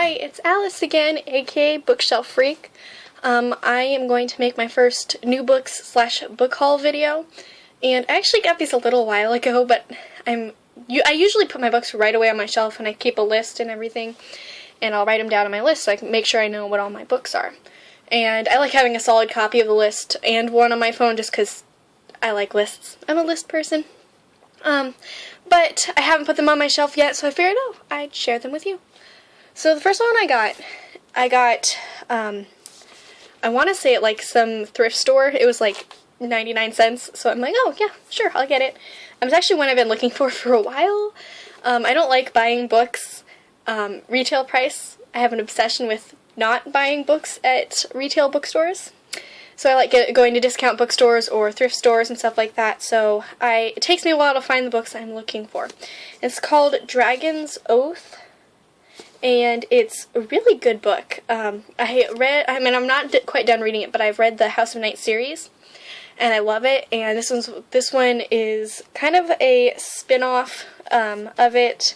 Hi, it's Alice again, aka Bookshelf Freak. I am going to make my first new books / book haul video, and I actually got these a little while ago, but I usually put my books right away on my shelf, and I keep a list and everything, and I'll write them down on my list so I can make sure I know what all my books are. And I like having a solid copy of the list and one on my phone just because I like lists. I'm a list person. But I haven't put them on my shelf yet, so I figured, I'd share them with you. So the first one I got, I want to say at like some thrift store. It was like 99 cents, so I'm like, oh yeah, sure, I'll get it. It was actually one I've been looking for a while. I don't like buying books retail price. I have an obsession with not buying books at retail bookstores. So I like going to discount bookstores or thrift stores and stuff like that, so it takes me a while to find the books I'm looking for. It's called Dragon's Oath, and it's a really good book. I'm not quite done reading it, but I've read the House of Night series, and I love it, and this one is kind of a spin-off of it,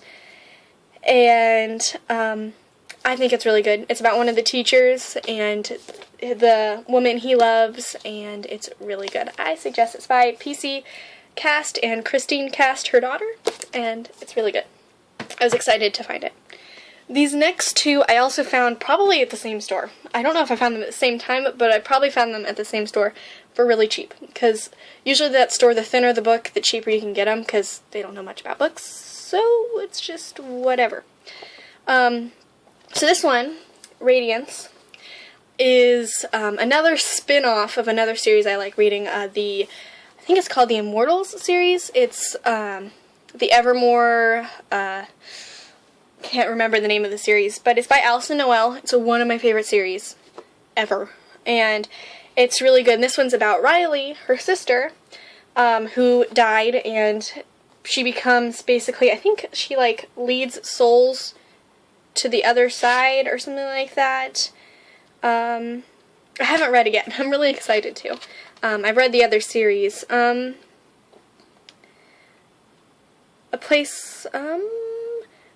and I think it's really good. It's about one of the teachers and the woman he loves, and it's really good. I suggest it's by PC Cast and Christine Cast, her daughter, and it's really good. I was excited to find it. These next two I also found probably at the same store. I don't know if I found them at the same time, but I probably found them at the same store for really cheap, because usually that store, the thinner the book, the cheaper you can get them, because they don't know much about books, so it's just whatever. So this one, Radiance, is another spin-off of another series I like reading. I think it's called the Immortals series. It's the Evermore, can't remember the name of the series, but it's by Alison Noel. It's one of my favorite series ever, and it's really good. And this one's about Riley, her sister, who died, and she becomes basically, I think she like leads souls to the other side or something like that. I haven't read it yet. I'm really excited to. I've read the other series.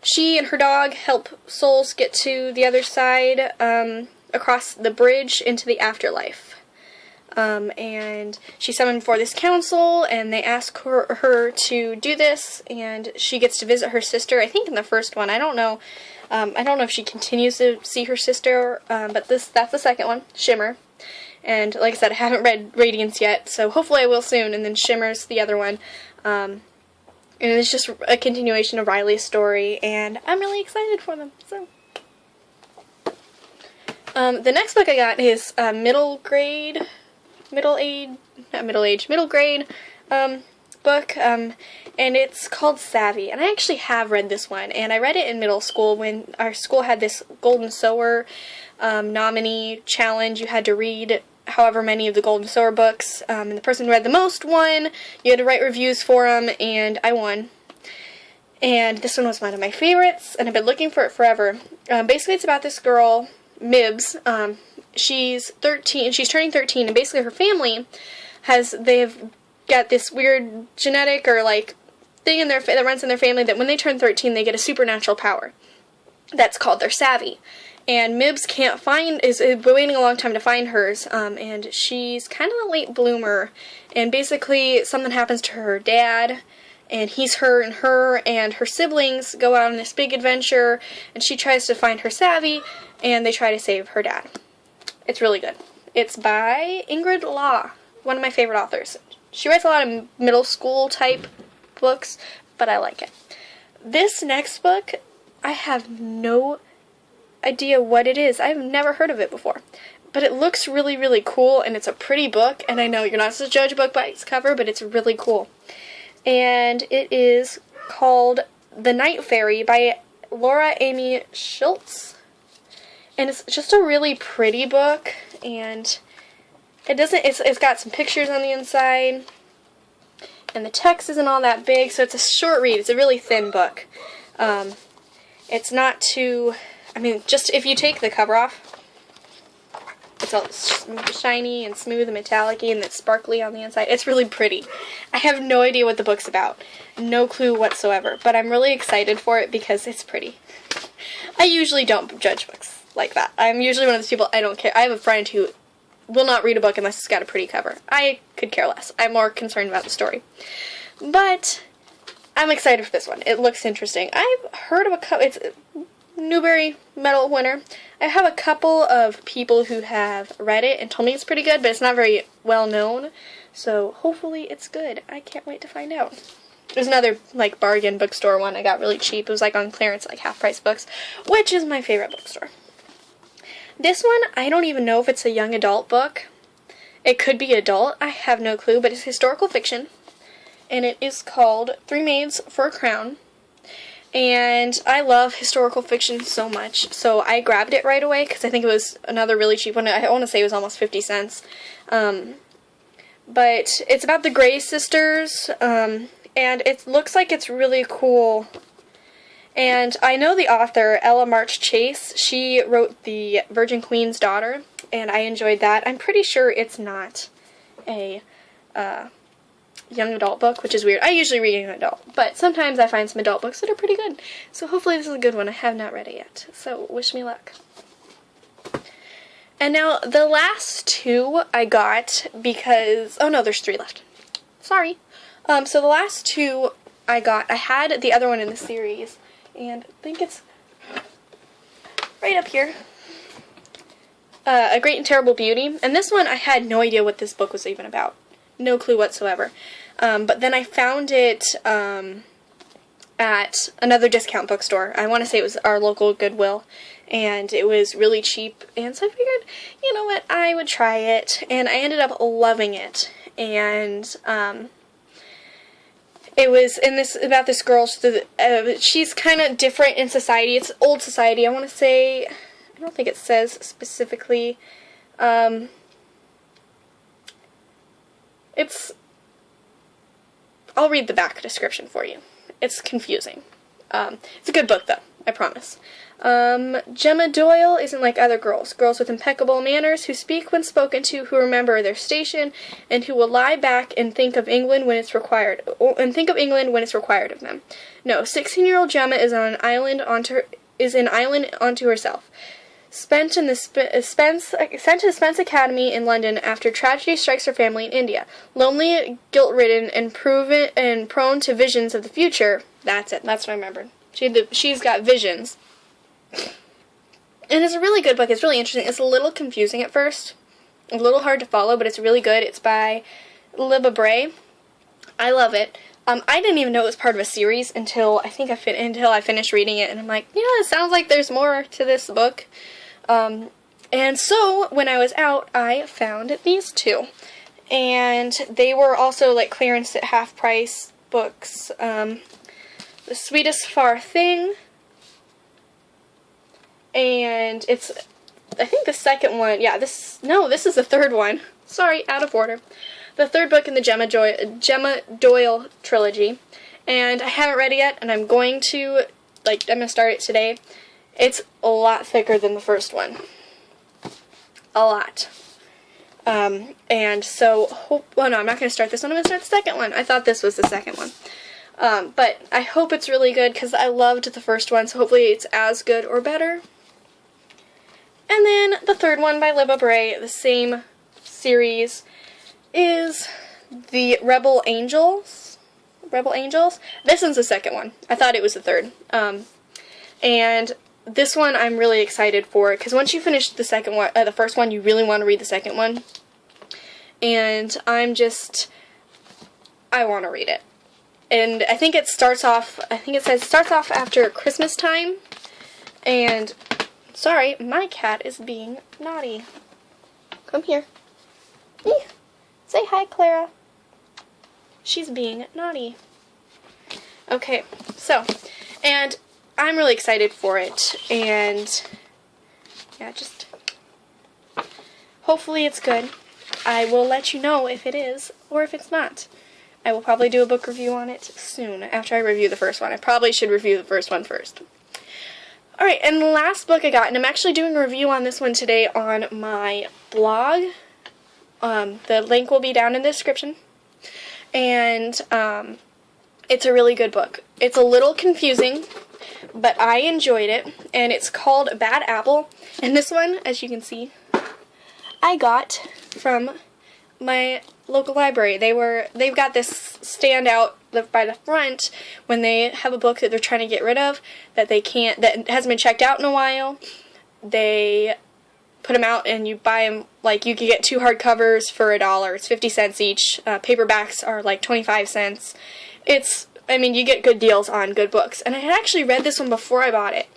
She and her dog help souls get to the other side, across the bridge into the afterlife. And she's summoned before this council, and they ask her to do this, and she gets to visit her sister, I think in the first one. I don't know if she continues to see her sister, but that's the second one, Shimmer. And like I said, I haven't read Radiance yet, so hopefully I will soon, and then Shimmer's the other one. And it's just a continuation of Riley's story, and I'm really excited for them, so. The next book I got is middle grade book, and it's called Savvy, and I actually have read this one, and I read it in middle school when our school had this Golden Sower nominee challenge. You had to read however many of the Golden Sower books, and the person who read the most won. You had to write reviews for them, and I won. And this one was one of my favorites, and I've been looking for it forever. Basically, it's about this girl, Mibs. She's 13. She's turning 13, and basically her family they've got this weird genetic or like thing that runs in their family that when they turn 13, they get a supernatural power. That's called their Savvy. And Mibs is waiting a long time to find hers, and she's kind of a late bloomer, and basically something happens to her dad, and he's her, and her siblings go out on this big adventure, and she tries to find her Savvy, and they try to save her dad. It's really good. It's by Ingrid Law, one of my favorite authors. She writes a lot of middle school type books, but I like it. This next book, I have no idea what it is. I've never heard of it before. But it looks really, really cool, and it's a pretty book, and I know you're not supposed to judge a book by its cover, but it's really cool. And it is called The Night Fairy by Laura Amy Schultz. And it's just a really pretty book, and it's got some pictures on the inside, and the text isn't all that big, so it's a short read. It's a really thin book. It's not too, just if you take the cover off, it's all shiny and smooth and metallic-y, and it's sparkly on the inside. It's really pretty. I have no idea what the book's about. No clue whatsoever, but I'm really excited for it because it's pretty. I usually don't judge books like that. I'm usually one of those people, I don't care. I have a friend who will not read a book unless it's got a pretty cover. I could care less. I'm more concerned about the story. But I'm excited for this one. It looks interesting. I've heard of a couple, it's Newbery Medal winner. I have a couple of people who have read it and told me it's pretty good, but it's not very well known. So hopefully it's good. I can't wait to find out. There's another, like, bargain bookstore one I got really cheap. It was, like, on clearance, like, half-price books, which is my favorite bookstore. This one, I don't even know if it's a young adult book. It could be adult. I have no clue, but it's historical fiction. And it is called Three Maids for a Crown. And I love historical fiction so much, so I grabbed it right away, because I think it was another really cheap one. I want to say it was almost 50 cents. But it's about the Grey sisters, and it looks like it's really cool. And I know the author, Ella March Chase. She wrote The Virgin Queen's Daughter, and I enjoyed that. I'm pretty sure it's not a young adult book, which is weird. I usually read young adult, but sometimes I find some adult books that are pretty good. So hopefully this is a good one. I have not read it yet, so wish me luck. And now the last two I got because, oh no, there's 3 left. Sorry. So the last 2 I got, I had the other one in the series, and I think it's right up here. A Great and Terrible Beauty. And this one, I had no idea what this book was even about. No clue whatsoever. But then I found it at another discount bookstore. I want to say it was our local Goodwill. And it was really cheap. And so I figured, you know what, I would try it. And I ended up loving it. And it was about this girl. She's kind of different in society. It's old society. I want to say, I don't think it says specifically. I'll read the back description for you. It's confusing. It's a good book, though, I promise. Gemma Doyle isn't like other girls. Girls with impeccable manners, who speak when spoken to, who remember their station, and who will lie back and think of England when it's required. Of them. No, 16-year-old Gemma is on an island unto herself. Sent to the Spence Academy in London after tragedy strikes her family in India. Lonely, guilt-ridden, and prone to visions of the future. That's it. That's what I remembered. She's got visions. And it's a really good book. It's really interesting. It's a little confusing at first. A little hard to follow, but it's really good. It's by Libba Bray. I love it. I didn't even know it was part of a series until I finished reading it, and I'm like, yeah, it sounds like there's more to this book. And so, when I was out, I found these 2. And they were also, like, clearance at half-price books. The Sweetest Far Thing. And it's, I think the second one, yeah, this is the third one. Sorry, out of order. The third book in the Gemma Doyle trilogy. And I haven't read it yet, and I'm going to start it today. It's a lot thicker than the first one. A lot. And so, no, I'm not going to start this one. I'm going to start the second one. I thought this was the second one. But I hope it's really good, because I loved the first one, so hopefully it's as good or better. And then the third one by Libba Bray, the same series, is the Rebel Angels. This one's the second one. I thought it was the third. And this one I'm really excited for, because once you finish the first one, you really want to read the second one. And I want to read it. And I think it starts off after Christmas time. And, sorry, my cat is being naughty. Come here. Say hi, Clara. She's being naughty. Okay, so, and I'm really excited for it, and yeah, just hopefully it's good. I will let you know if it is or if it's not. I will probably do a book review on it soon after I review the first one. I probably should review the first one first. Alright, and the last book I got, and I'm actually doing a review on this one today on my blog. The link will be down in the description. And it's a really good book. It's a little confusing, but I enjoyed it, and it's called Bad Apple. And this one, as you can see, I got from my local library. They've got this standout by the front when they have a book that they're trying to get rid of that hasn't been checked out in a while. They put them out and you buy them, like you can get 2 hardcovers for $1. It's 50 cents each. Paperbacks are like 25 cents. You get good deals on good books. And I had actually read this one before I bought it,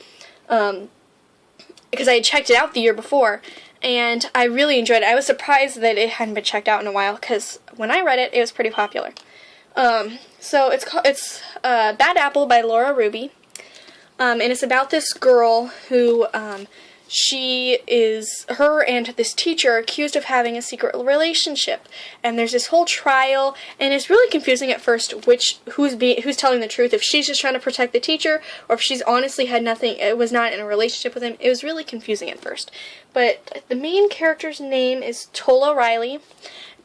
because I had checked it out the year before, and I really enjoyed it. I was surprised that it hadn't been checked out in a while, because when I read it, it was pretty popular. So it's Bad Apple by Laura Ruby, and it's about this girl who, her and this teacher are accused of having a secret relationship, and there's this whole trial, and it's really confusing at first who's telling the truth, if she's just trying to protect the teacher, or if she's honestly was not in a relationship with him. It was really confusing at first, but the main character's name is Tola Riley,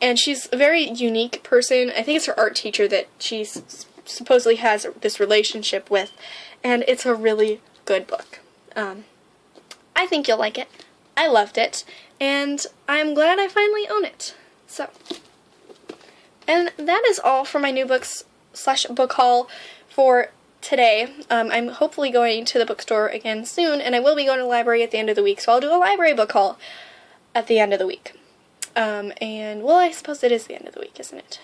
and she's a very unique person. I think it's her art teacher that she's supposedly has this relationship with, and it's a really good book. I think you'll like it. I loved it, and I'm glad I finally own it. And that is all for my new books / book haul for today. I'm hopefully going to the bookstore again soon, and I will be going to the library at the end of the week, so I'll do a library book haul at the end of the week. I suppose it is the end of the week, isn't it?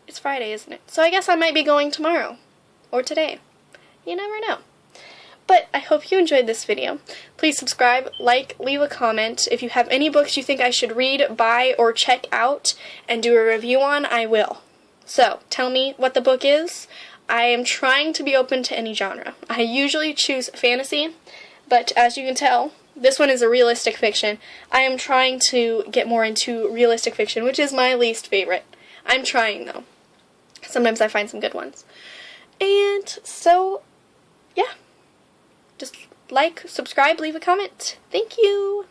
It's Friday, isn't it? So I guess I might be going tomorrow, or today. You never know. But I hope you enjoyed this video. Please subscribe, like, leave a comment. If you have any books you think I should read, buy, or check out and do a review on, I will. So, tell me what the book is. I am trying to be open to any genre. I usually choose fantasy, but as you can tell, this one is a realistic fiction. I am trying to get more into realistic fiction, which is my least favorite. I'm trying, though. Sometimes I find some good ones. And so, yeah. Just like, subscribe, leave a comment. Thank you!